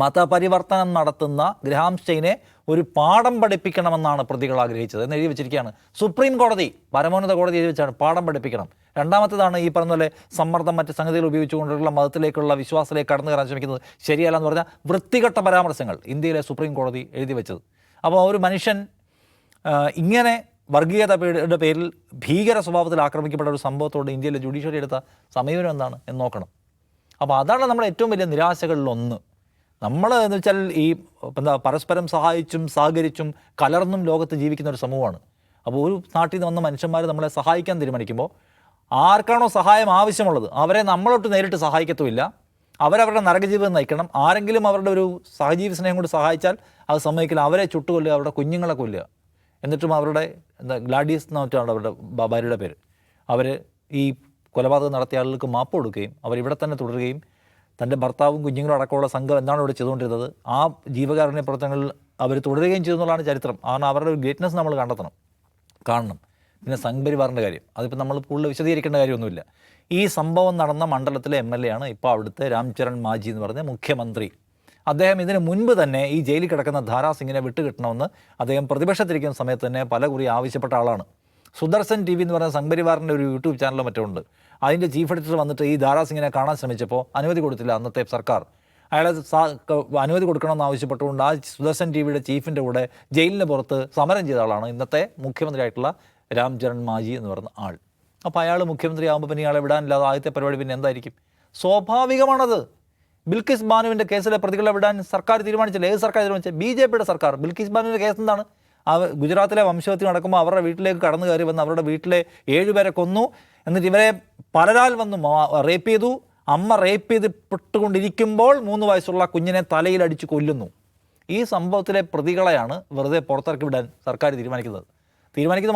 മതപരിവർത്തനം നടത്തുന്ന ഗ്രഹാം സ്റ്റെയിനെ ഒരു പാഠം പഠിപ്പിക്കണമെന്നാണ് പ്രതികൾ ആഗ്രഹിച്ചത് എന്ന് എഴുതി വെച്ചിരിക്കുകയാണ്. സുപ്രീം കോടതി, പരമോന്നത കോടതി എഴുതി വെച്ചാണ് പാഠം പഠിപ്പിക്കണം. രണ്ടാമത്തേതാണ് ഈ പറഞ്ഞ പോലെ സമ്മർദ്ദം മറ്റ് സംഗതികൾ ഉപയോഗിച്ചുകൊണ്ടുള്ള മതത്തിലേക്കുള്ള വിശ്വാസത്തിലേക്ക് കടന്നു കയറാൻ ശ്രമിക്കുന്നത് ശരിയല്ല എന്ന് പറഞ്ഞാൽ വൃത്തികെട്ട പരാമർശങ്ങൾ ഇന്ത്യയിലെ സുപ്രീം കോടതി എഴുതി വെച്ചത്. അപ്പോൾ ഒരു മനുഷ്യൻ ഇങ്ങനെ വർഗീയതയുടെ പേരിൽ ഭീകര സ്വഭാവത്തിൽ ആക്രമിക്കപ്പെട്ട ഒരു സംഭവത്തോട് ഇന്ത്യയിലെ ജുഡീഷ്യറി എടുത്ത സമീപനം എന്താണ് എന്ന് നോക്കണം. അപ്പോൾ അതാണ് നമ്മുടെ ഏറ്റവും വലിയ നിരാശകളിലൊന്ന്. നമ്മൾ എന്ന് വെച്ചാൽ ഈ പരസ്പരം സഹായിച്ചും സഹകരിച്ചും കലർന്നും ലോകത്ത് ജീവിക്കുന്ന ഒരു സമൂഹമാണ്. അപ്പോൾ ഒരു നാട്ടിൽ നിന്ന് വന്ന മനുഷ്യന്മാർ നമ്മളെ സഹായിക്കാൻ തീരുമാനിക്കുമ്പോൾ ആർക്കാണോ സഹായം ആവശ്യമുള്ളത് അവരെ നമ്മളോട്ട് നേരിട്ട് സഹായിക്കത്തുമില്ല. അവരവരുടെ നരകജീവിതം നയിക്കണം. ആരെങ്കിലും അവരുടെ ഒരു സഹജീവി സ്നേഹം കൊണ്ട് സഹായിച്ചാൽ അത് സമ്മതിക്കില്ല. അവരെ ചുട്ടുകൊല്ലുക, അവരുടെ കുഞ്ഞുങ്ങളെ കൊല്ലുക. എന്നിട്ടും അവരുടെ ഗ്ലാഡിയസ് എന്ന് വെച്ചാണ് അവരുടെ ഭാര്യയുടെ പേര്. അവർ ഈ കൊലപാതകം നടത്തിയ ആളുകൾക്ക് മാപ്പ് കൊടുക്കുകയും അവരിവിടെ തന്നെ തുടരുകയും തൻ്റെ ഭർത്താവും കുഞ്ഞുങ്ങളും അടക്കമുള്ള സംഘം എന്താണ് ഇവിടെ ചെയ്തുകൊണ്ടിരുന്നത് ആ ജീവകാരുണ്യ പ്രവർത്തനങ്ങളിൽ അവർ തുടരുകയും ചെയ്തെന്നുള്ളതാണ് ചരിത്രം. കാരണം അവരുടെ ഒരു ഗ്രേറ്റ്നസ് നമ്മൾ കാണണം. പിന്നെ സംഘപരിവാറിൻ്റെ കാര്യം അതിപ്പോൾ നമ്മൾ കൂടുതൽ വിശദീകരിക്കേണ്ട കാര്യമൊന്നുമില്ല. ഈ സംഭവം നടന്ന മണ്ഡലത്തിലെ MLA ആണ് ഇപ്പോൾ അവിടുത്തെ രാംചരൺ മാജി എന്ന് പറഞ്ഞ മുഖ്യമന്ത്രി. അദ്ദേഹം ഇതിന് മുൻപ് തന്നെ ഈ ജയിലിൽ കിടക്കുന്ന ധാരാ സിംഗിനെ വിട്ടുകിട്ടണമെന്ന് അദ്ദേഹം പ്രതിപക്ഷത്തിരിക്കുന്ന സമയത്ത് തന്നെ പലകുറി ആവശ്യപ്പെട്ട ആളാണ്. സുദർശൻ TV എന്ന് പറയുന്ന സംഘപരിവാറിൻ്റെ ഒരു യൂട്യൂബ് ചാനലോ മറ്റോ ഉണ്ട്. അതിൻ്റെ ചീഫ് എഡിറ്റർ വന്നിട്ട് ഈ ധാരാ സിംഗിനെ കാണാൻ ശ്രമിച്ചപ്പോൾ അനുമതി കൊടുത്തില്ല അന്നത്തെ സർക്കാർ. അയാളെ അനുമതി കൊടുക്കണമെന്ന് ആവശ്യപ്പെട്ടുകൊണ്ട് ആ സുദർശൻ TVയുടെ ചീഫിൻ്റെ കൂടെ ജയിലിന് പുറത്ത് സമരം ചെയ്ത ആളാണ് ഇന്നത്തെ മുഖ്യമന്ത്രിയായിട്ടുള്ള രാംചരൺ മാജി എന്ന് പറയുന്ന ആൾ. അപ്പോൾ അയാൾ മുഖ്യമന്ത്രി ആകുമ്പോൾ പിന്നെ ഇയാളെ വിടാനില്ലാതെ ആദ്യത്തെ പരിപാടി പിന്നെ എന്തായിരിക്കും? സ്വാഭാവികമാണത്. ബിൽക്കിസ് ബാനുവിൻ്റെ കേസിലെ പ്രതികളെ വിടാൻ സർക്കാർ തീരുമാനിച്ചില്ല. ഏത് സർക്കാർ തീരുമാനിച്ചത്? BJPയുടെ സർക്കാർ. ബിൽക്കിസ് ബാനുവിൻ്റെ കേസ് എന്താണ്? ഗുജറാത്തിലെ വംശഹത്യ നടക്കുമ്പോൾ അവരുടെ വീട്ടിലേക്ക് കടന്നു കയറി വന്ന് അവരുടെ വീട്ടിലെ 7 പേരെ കൊന്നു. എന്നിട്ട് ഇവരെ പലരാൽ വന്നു റേപ്പ് ചെയ്തു. അമ്മ റേപ്പ് ചെയ്ത് പെട്ടുകൊണ്ടിരിക്കുമ്പോൾ 3 വയസ്സുള്ള കുഞ്ഞിനെ തലയിലടിച്ച് കൊല്ലുന്നു. ഈ സംഭവത്തിലെ പ്രതികളെയാണ് വെറുതെ പുറത്തിറക്കി വിടാൻ സർക്കാർ തീരുമാനിക്കുന്നത്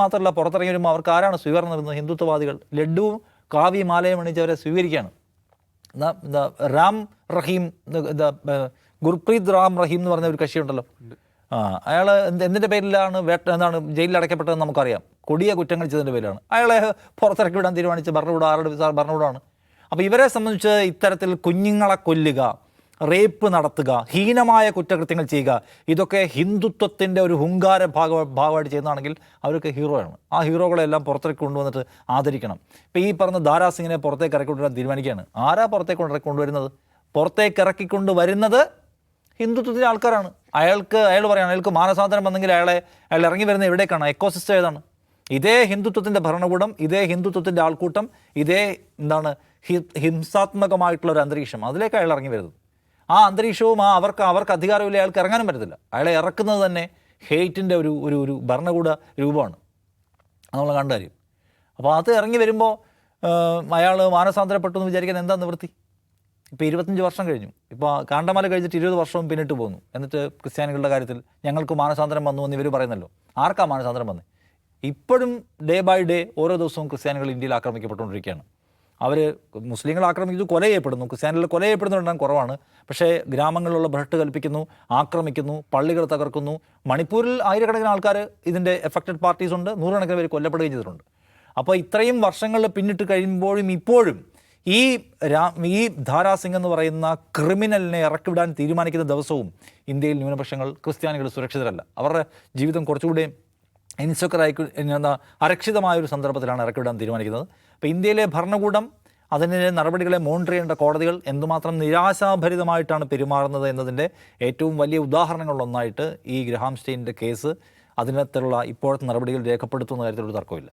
മാത്രമല്ല, പുറത്തിറങ്ങി വരുമ്പോൾ അവർക്ക് ആരാണ് സ്വീകരണം നൽകുന്നത്? ഹിന്ദുത്വവാദികൾ. ലഡ്ഡുവും കാവ്യ മാലയും അണിച്ചവരെ സ്വീകരിക്കുകയാണ്. റാം റഹീം, ഗുർപ്രീത് റാം റഹീം എന്ന് പറഞ്ഞ ഒരു കക്ഷിയുണ്ടല്ലോ, അയാൾ എന്തിൻ്റെ പേരിലാണ് എന്താണ് ജയിലിൽ അടയ്ക്കപ്പെട്ടതെന്ന് നമുക്കറിയാം. കൊടിയ കുറ്റങ്ങൾ ചെയ്തതിൻ്റെ പേരിലാണ്. അയാളെ പുറത്തിറക്കി വിടാൻ തീരുമാനിച്ച ഭരണകൂടം ആരുടെ ഭരണകൂടമാണ്? അപ്പോൾ ഇവരെ സംബന്ധിച്ച് ഇത്തരത്തിൽ കുഞ്ഞുങ്ങളെ കൊല്ലുക, റേപ്പ് നടത്തുക, ഹീനമായ കുറ്റകൃത്യങ്ങൾ ചെയ്യുക, ഇതൊക്കെ ഹിന്ദുത്വത്തിൻ്റെ ഒരു ഹുങ്കാര ഭാഗമായിട്ട് ചെയ്യുന്നതാണെങ്കിൽ അവർക്ക് ഹീറോയാണ്. ആ ഹീറോകളെല്ലാം പുറത്തേക്ക് കൊണ്ടുവന്നിട്ട് ആദരിക്കണം. ഇപ്പോൾ ഈ പറഞ്ഞ ധാരാ സിംഗിനെ പുറത്തേക്ക് ഇറക്കിക്കൊണ്ടുവരാൻ തീരുമാനിക്കുകയാണ്. ആരാ പുറത്തേക്ക് കൊണ്ടുവരുന്നത്? പുറത്തേക്ക് ഇറക്കിക്കൊണ്ടുവരുന്നത് ഹിന്ദുത്വത്തിൻ്റെ ആൾക്കാരാണ്. അയാൾ പറയാണ് അയാൾക്ക് മാനസാന്തരം വന്നെങ്കിൽ അയാൾ ഇറങ്ങി വരുന്നത് എവിടേക്കാണ്? എക്കോസിസ്റ്റം ഏതാണ്? ഇതേ ഹിന്ദുത്വത്തിൻ്റെ ഭരണകൂടം, ഇതേ ഹിന്ദുത്വത്തിൻ്റെ ആൾക്കൂട്ടം, ഇതേ ഹിംസാത്മകമായിട്ടുള്ള ഒരു അന്തരീക്ഷം, അതിലേക്ക് അയാൾ ഇറങ്ങി വരുന്നത്. ആ അന്തരീക്ഷവും അവർക്ക് അധികാരമില്ല, അയാൾക്ക് ഇറങ്ങാനും പറ്റത്തില്ല. അയാളെ ഇറക്കുന്നത് തന്നെ ഹെയ്റ്റിൻ്റെ ഒരു ഭരണകൂട രൂപമാണ്. നമ്മൾ കണ്ട കാര്യം. അപ്പോൾ അത് ഇറങ്ങി വരുമ്പോൾ അയാൾ മാനസാന്തരപ്പെട്ടു എന്ന് വിചാരിക്കാൻ എന്താ നിവൃത്തി? ഇപ്പോൾ 25 വർഷം കഴിഞ്ഞു. ഇപ്പോൾ കാണ്ടമാല കഴിച്ചിട്ട് 20 വർഷവും പിന്നിട്ട് പോകുന്നു. എന്നിട്ട് ക്രിസ്ത്യാനികളുടെ കാര്യത്തിൽ ഞങ്ങൾക്ക് മാനസാന്തരം വന്നു എന്ന് ഇവർ പറയുന്നല്ലോ. ആർക്കാ മാനസാന്തരം വന്നത്? ഇപ്പോഴും ഡേ ബൈ ഡേ ഓരോ ദിവസവും ക്രിസ്ത്യാനികൾ ഇന്ത്യയിൽ ആക്രമിക്കപ്പെട്ടുകൊണ്ടിരിക്കുകയാണ്. അവർ മുസ്ലിങ്ങൾ ആക്രമിക്കുന്നു, കൊല ചെയ്യപ്പെടുന്നു. ക്രിസ്ത്യാനികൾ കൊല ചെയ്യപ്പെടുന്നതുകൊണ്ടാണ് കുറവാണ്. പക്ഷേ ഗ്രാമങ്ങളിലുള്ള ഭ്രഷ്ട് കൽപ്പിക്കുന്നു, ആക്രമിക്കുന്നു, പള്ളികൾ തകർക്കുന്നു. മണിപ്പൂരിൽ ആയിരക്കണക്കിന് ആൾക്കാർ ഇതിൻ്റെ എഫക്റ്റഡ് പാർട്ടീസ് ഉണ്ട്. 100 പേര് കൊല്ലപ്പെടുകയും ചെയ്തിട്ടുണ്ട്. അപ്പോൾ ഇത്രയും വർഷങ്ങളിൽ പിന്നിട്ട് കഴിയുമ്പോഴും ഇപ്പോഴും ഈ ധാരാ സിംഗ് എന്ന് പറയുന്ന ക്രിമിനലിനെ ഇറക്കിവിടാൻ തീരുമാനിക്കുന്ന ദിവസവും ഇന്ത്യയിൽ ന്യൂനപക്ഷങ്ങൾ, ക്രിസ്ത്യാനികൾ സുരക്ഷിതരല്ല. അവരുടെ ജീവിതം കുറച്ചുകൂടെ അരക്ഷിതമായൊരു സന്ദർഭത്തിലാണ് ഇറക്കിവിടാൻ തീരുമാനിക്കുന്നത്. അപ്പോൾ ഇന്ത്യയിലെ ഭരണകൂടം അതിൻ്റെ നടപടികളെ മോണിറ്റർ ചെയ്യേണ്ട കോടതികൾ എന്തുമാത്രം നിരാശാഭരിതമായിട്ടാണ് പെരുമാറുന്നത് എന്നതിൻ്റെ ഏറ്റവും വലിയ ഉദാഹരണങ്ങളിലൊന്നായിട്ട് ഈ ഗ്രഹാം സ്റ്റെയിനിൻ്റെ കേസ് അതിനകത്തുള്ള ഇപ്പോഴത്തെ നടപടികൾ രേഖപ്പെടുത്തുന്ന കാര്യത്തിലൊരു തർക്കമില്ല.